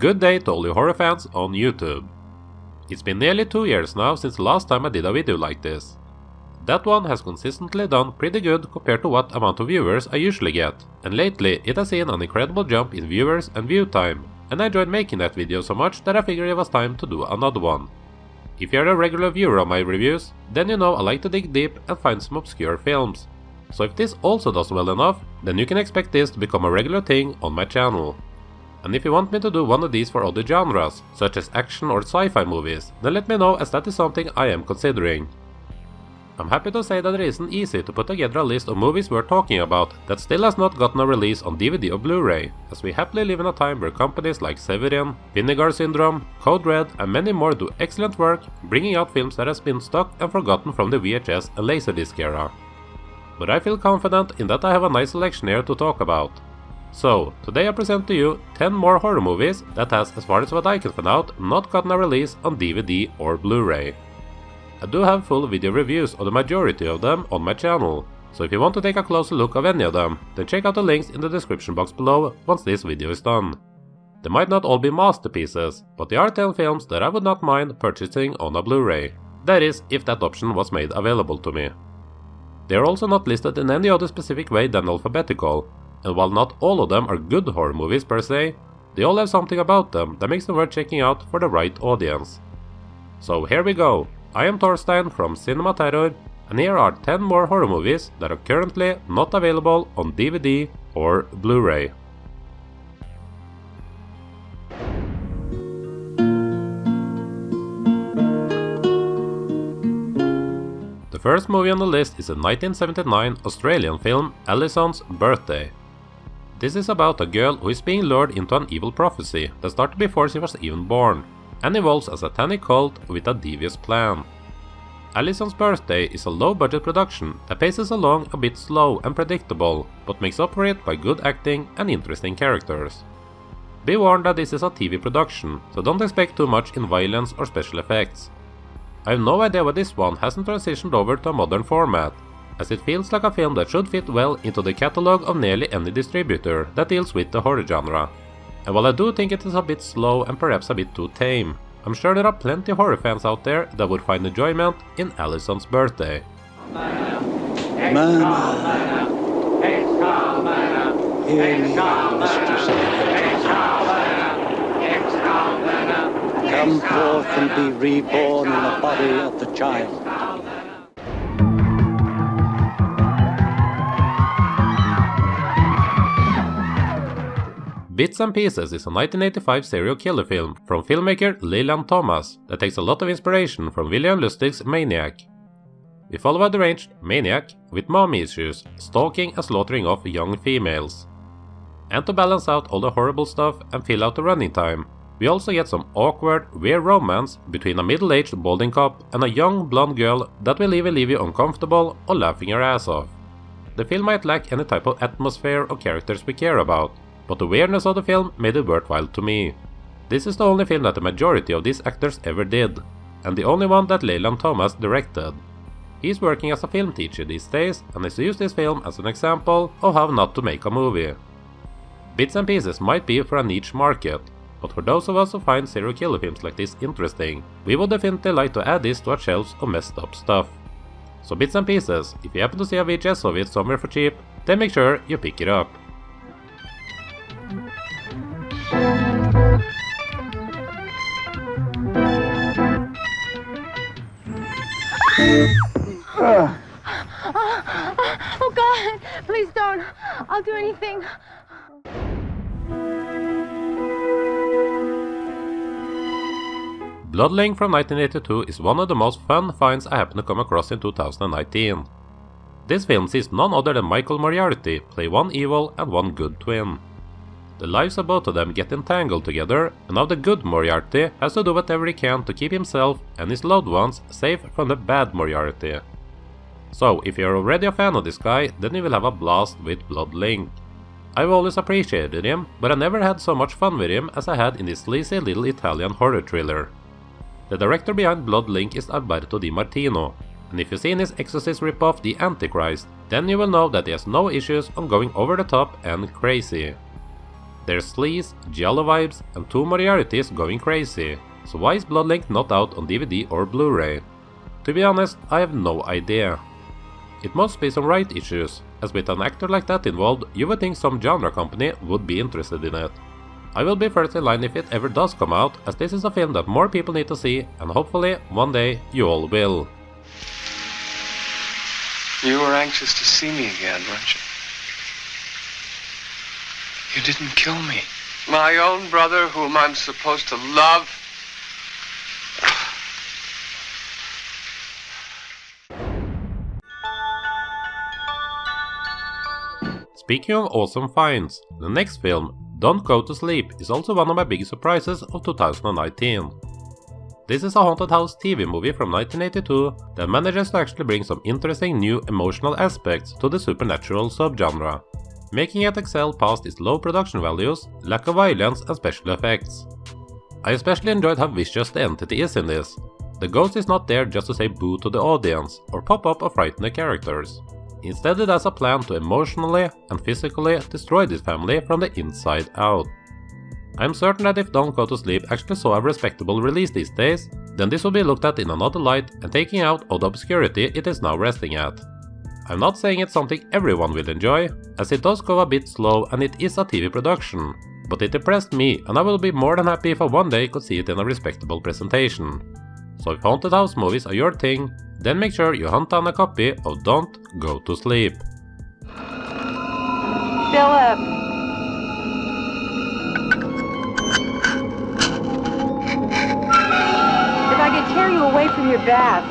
good day to all you horror fans on YouTube. It's been nearly 2 years now since the last time I did a video like this. That one has consistently done pretty good compared to what amount of viewers I usually get, and lately it has seen an incredible jump in viewers and view time, and I enjoyed making that video so much that I figured it was time to do another one. If you're a regular viewer of my reviews, then you know I like to dig deep and find some obscure films. So if this also does well enough, then you can expect this to become a regular thing on my channel. And if you want me to do one of these for other genres, such as action or sci-fi movies, then let me know, as that is something I am considering. I'm happy to say that it isn't easy to put together a list of movies we're talking about that still has not gotten a release on DVD or Blu-ray, as we happily live in a time where companies like Severin, Vinegar Syndrome, Code Red and many more do excellent work bringing out films that has been stuck and forgotten from the VHS and Laserdisc era. But I feel confident in that I have a nice selection here to talk about. So, today I present to you 10 more horror movies that has, as far as what I can find out, not gotten a release on DVD or Blu-ray. I do have full video reviews of the majority of them on my channel, so if you want to take a closer look of any of them, then check out the links in the description box below once this video is done. They might not all be masterpieces, but they are 10 films that I would not mind purchasing on a Blu-ray. That is, if that option was made available to me. They are also not listed in any other specific way than alphabetical, and while not all of them are good horror movies per se, they all have something about them that makes them worth checking out for the right audience. So here we go. I am Torstein from CinemaTerror, and here are 10 more horror movies that are currently not available on DVD or Blu-ray. The first movie on the list is a 1979 Australian film, Alisons Birthday. This is about a girl who is being lured into an evil prophecy that started before she was even born, and involves a satanic cult with a devious plan. Alisons Birthday is a low-budget production that paces along a bit slow and predictable, but makes up for it by good acting and interesting characters. Be warned that this is a TV production, so don't expect too much in violence or special effects. I have no idea why this one hasn't transitioned over to a modern format, as it feels like a film that should fit well into the catalogue of nearly any distributor that deals with the horror genre. And while I do think it is a bit slow and perhaps a bit too tame, I'm sure there are plenty of horror fans out there that would find enjoyment in Alisons Birthday. Come forth and be reborn in the body of the child. Bits and Pieces is a 1985 serial killer film from filmmaker Leland Thomas that takes a lot of inspiration from William Lustig's Maniac. We follow a deranged maniac with mommy issues, stalking and slaughtering off young females. And to balance out all the horrible stuff and fill out the running time, we also get some awkward, weird romance between a middle-aged balding cop and a young blonde girl that will either leave you uncomfortable or laughing your ass off. The film might lack any type of atmosphere or characters we care about, but the weirdness of the film made it worthwhile to me. This is the only film that the majority of these actors ever did, and the only one that Leland Thomas directed. He's working as a film teacher these days, and has used this film as an example of how not to make a movie. Bits and Pieces might be for a niche market, but for those of us who find serial killer films like this interesting, we would definitely like to add this to our shelves of messed up stuff. So Bits and Pieces, if you happen to see a VHS of it somewhere for cheap, then make sure you pick it up. Oh God, please don't. I'll do anything. Bloodline from 1982 is one of the most fun finds I happened to come across in 2019. This film sees none other than Michael Moriarty play one evil and one good twin. The lives of both of them get entangled together, and now the good Moriarty has to do whatever he can to keep himself and his loved ones safe from the bad Moriarty. So if you're already a fan of this guy, then you will have a blast with Bloodline. I've always appreciated him, but I never had so much fun with him as I had in this sleazy little Italian horror thriller. The director behind Bloodline is Alberto Di Martino, and if you've seen his Exorcist ripoff The Antichrist, then you will know that he has no issues on going over the top and crazy. There's sleaze, giallo vibes, and two Moriartys going crazy, so why is Bloodline not out on DVD or Blu-ray? To be honest, I have no idea. It must be some right issues, as with an actor like that involved, you would think some genre company would be interested in it. I will be first in line if it ever does come out, as this is a film that more people need to see, and hopefully, one day, you all will. You were anxious to see me again, weren't you? You didn't kill me. My own brother, whom I'm supposed to love. Speaking of awesome finds, the next film, Don't Go to Sleep, is also one of my biggest surprises of 2019. This is a haunted house TV movie from 1982 that manages to actually bring some interesting new emotional aspects to the supernatural subgenre, making it excel past its low production values, lack of violence and special effects. I especially enjoyed how vicious the entity is in this. The ghost is not there just to say boo to the audience or pop up or frighten the characters. Instead, it has a plan to emotionally and physically destroy this family from the inside out. I'm certain that if Don't Go to Sleep actually saw a respectable release these days, then this will be looked at in another light and taking out all the obscurity it is now resting at. I'm not saying it's something everyone will enjoy, as it does go a bit slow and it is a TV production, but it impressed me and I will be more than happy if I one day could see it in a respectable presentation. So if haunted house movies are your thing, then make sure you hunt down a copy of Don't Go to Sleep. Philip. If I could tear you away from your bath.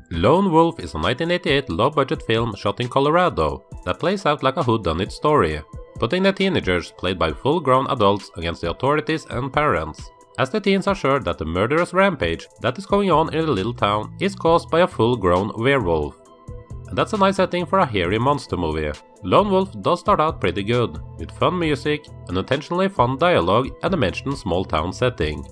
Lone Wolf is a 1988 low-budget film shot in Colorado that plays out like a whodunit story, putting the teenagers played by full-grown adults against the authorities and parents, as the teens are sure that the murderous rampage that is going on in the little town is caused by a full-grown werewolf. And that's a nice setting for a hairy monster movie. Lone Wolf does start out pretty good, with fun music, and intentionally fun dialogue and a mentioned small-town setting.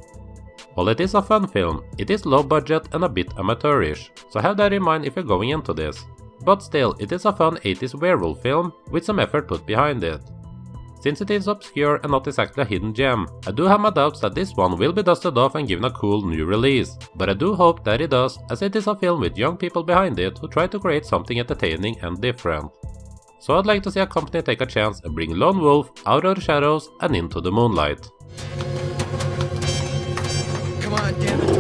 While it is a fun film, it is low budget and a bit amateurish, so have that in mind if you're going into this. But still, it is a fun 80s werewolf film with some effort put behind it. Since it is obscure and not exactly a hidden gem, I do have my doubts that this one will be dusted off and given a cool new release, but I do hope that it does, as it is a film with young people behind it who try to create something entertaining and different. So I'd like to see a company take a chance and bring Lone Wolf out of the shadows and into the moonlight. Come on, damn it,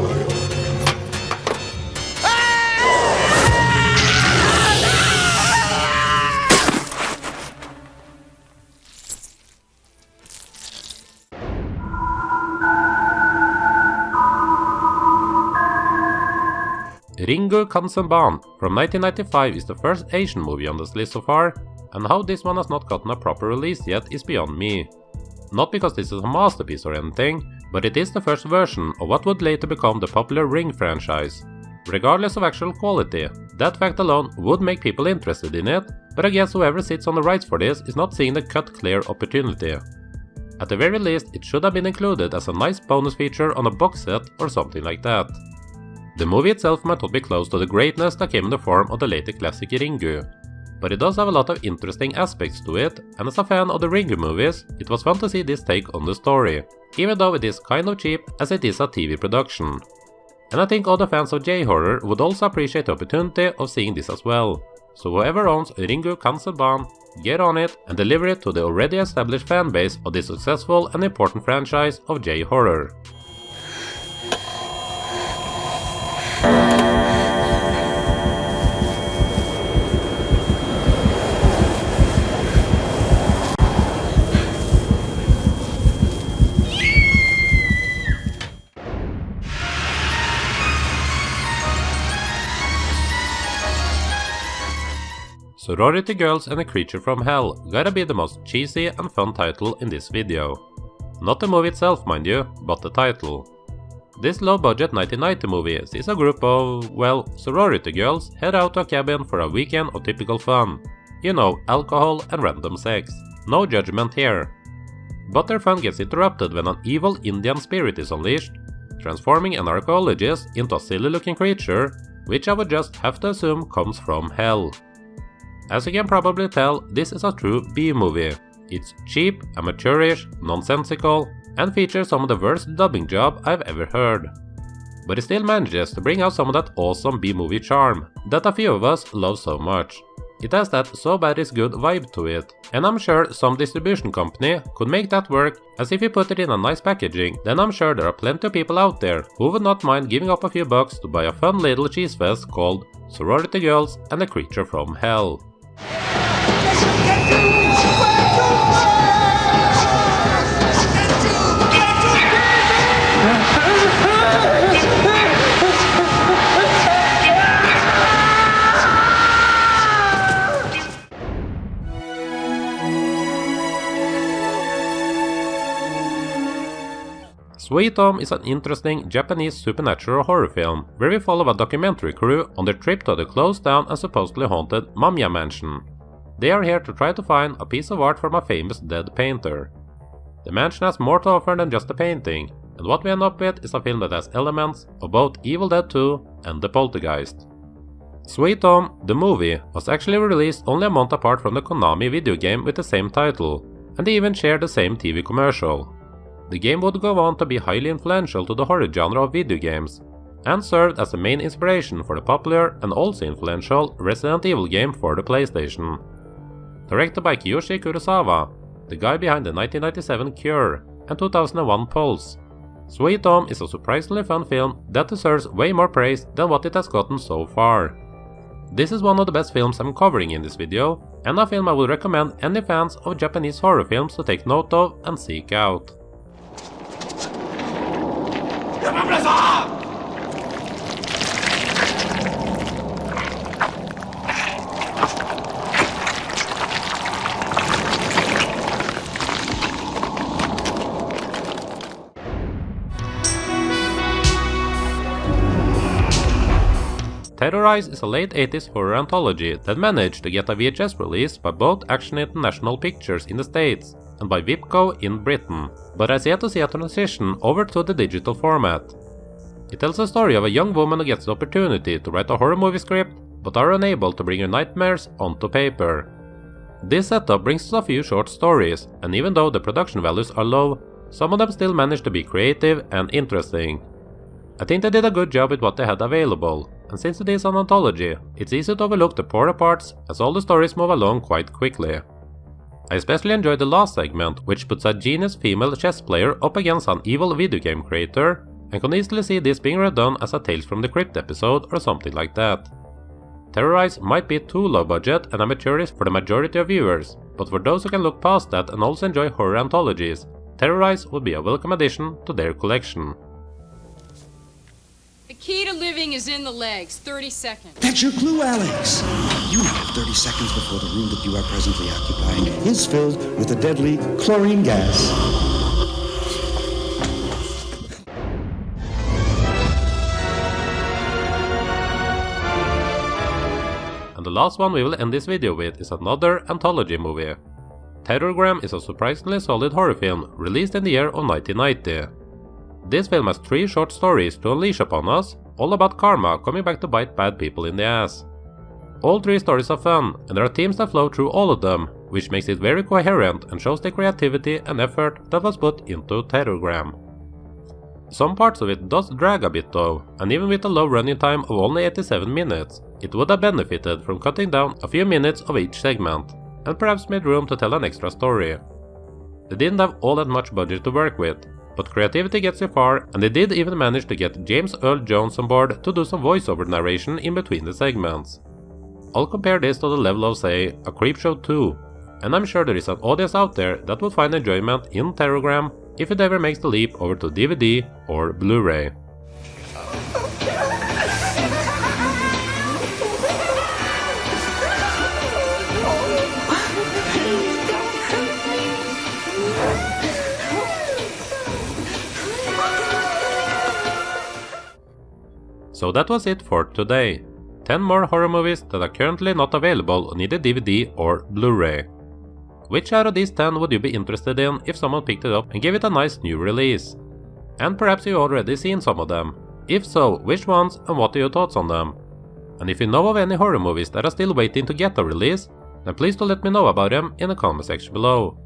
Ringu Kansenban from 1995 is the first Asian movie on this list so far, and how this one has not gotten a proper release yet is beyond me. Not because this is a masterpiece or anything, but it is the first version of what would later become the popular Ring franchise. Regardless of actual quality, that fact alone would make people interested in it, but I guess whoever sits on the rights for this is not seeing the cut-clear opportunity. At the very least, it should have been included as a nice bonus feature on a box set or something like that. The movie itself might not be close to the greatness that came in the form of the later classic Ringu, but it does have a lot of interesting aspects to it, and as a fan of the Ringu movies, it was fun to see this take on the story, even though it is kind of cheap as it is a TV production. And I think other fans of J-horror would also appreciate the opportunity of seeing this as well, so whoever owns Ringu Kansenban, get on it and deliver it to the already established fanbase of this successful and important franchise of J-horror. Sorority Girls and a Creature from Hell gotta be the most cheesy and fun title in this video. Not the movie itself, mind you, but the title. This low-budget 1990 movie sees a group of, well, sorority girls head out to a cabin for a weekend of typical fun. You know, alcohol and random sex. No judgment here. But their fun gets interrupted when an evil Indian spirit is unleashed, transforming an archaeologist into a silly looking creature, which I would just have to assume comes from hell. As you can probably tell, this is a true B-movie. It's cheap, amateurish, nonsensical, and features some of the worst dubbing job I've ever heard. But it still manages to bring out some of that awesome B-movie charm that a few of us love so much. It has that so bad it's good vibe to it, and I'm sure some distribution company could make that work, as if you put it in a nice packaging, then I'm sure there are plenty of people out there who would not mind giving up a few bucks to buy a fun little cheese fest called Sorority Girls and the Creature from Hell. Sweet Home is an interesting Japanese supernatural horror film where we follow a documentary crew on their trip to the closed down and supposedly haunted Mamiya mansion. They are here to try to find a piece of art from a famous dead painter. The mansion has more to offer than just a painting, and what we end up with is a film that has elements of both Evil Dead 2 and The Poltergeist. Sweet Home, the movie, was actually released only a month apart from the Konami video game with the same title, and they even shared the same TV commercial. The game would go on to be highly influential to the horror genre of video games, and served as the main inspiration for the popular and also influential Resident Evil game for the PlayStation. Directed by Kiyoshi Kurosawa, the guy behind the 1997 Cure and 2001 Pulse, Sweet Home is a surprisingly fun film that deserves way more praise than what it has gotten so far. This is one of the best films I'm covering in this video, and a film I would recommend any fans of Japanese horror films to take note of and seek out. Terrorize is a late 80s horror anthology that managed to get a VHS release by both Action International Pictures in the States and by Vipco in Britain, but has yet to see a transition over to the digital format. It tells the story of a young woman who gets the opportunity to write a horror movie script, but are unable to bring her nightmares onto paper. This setup brings us a few short stories, and even though the production values are low, some of them still manage to be creative and interesting. I think they did a good job with what they had available, and since it is an anthology, it's easy to overlook the poorer parts as all the stories move along quite quickly. I especially enjoyed the last segment, which puts a genius female chess player up against an evil video game creator, and can easily see this being redone as a Tales from the Crypt episode or something like that. Terrorize might be too low budget and amateurish for the majority of viewers, but for those who can look past that and also enjoy horror anthologies, Terrorize would be a welcome addition to their collection. The key to living is in the legs. 30 seconds. That's your clue, Alex. You have 30 seconds before the room that you are presently occupying is filled with a deadly chlorine gas. And the last one we will end this video with is another anthology movie. Teragrams is a surprisingly solid horror film released in the year of 1990. This film has 3 short stories to unleash upon us, all about karma coming back to bite bad people in the ass. All 3 stories are fun, and there are themes that flow through all of them, which makes it very coherent and shows the creativity and effort that was put into Teragrams. Some parts of it does drag a bit though, and even with a low running time of only 87 minutes, it would have benefited from cutting down a few minutes of each segment, and perhaps made room to tell an extra story. They didn't have all that much budget to work with, but creativity gets you far, and they did even manage to get James Earl Jones on board to do some voiceover narration in between the segments. I'll compare this to the level of, say, a Creepshow 2, and I'm sure there is an audience out there that will find enjoyment in Teragrams if it ever makes the leap over to DVD or Blu-ray. So that was it for today. 10 more horror movies that are currently not available on either DVD or Blu-ray. Which out of these 10 would you be interested in if someone picked it up and gave it a nice new release? And perhaps you've already seen some of them. If so, which ones and what are your thoughts on them? And if you know of any horror movies that are still waiting to get a release, then please do let me know about them in the comment section below.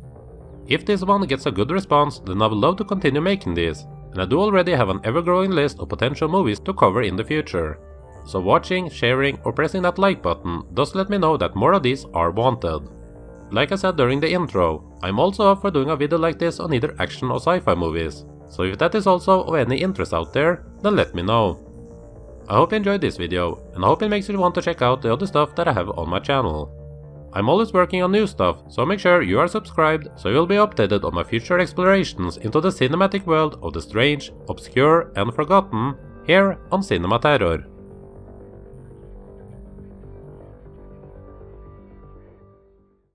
If this one gets a good response, then I would love to continue making these, and I do already have an ever-growing list of potential movies to cover in the future. So watching, sharing or pressing that like button does let me know that more of these are wanted. Like I said during the intro, I'm also up for doing a video like this on either action or sci-fi movies, so if that is also of any interest out there, then let me know. I hope you enjoyed this video, and I hope it makes you want to check out the other stuff that I have on my channel. I'm always working on new stuff, so make sure you are subscribed so you'll be updated on my future explorations into the cinematic world of the strange, obscure and forgotten here on CinemaTerror.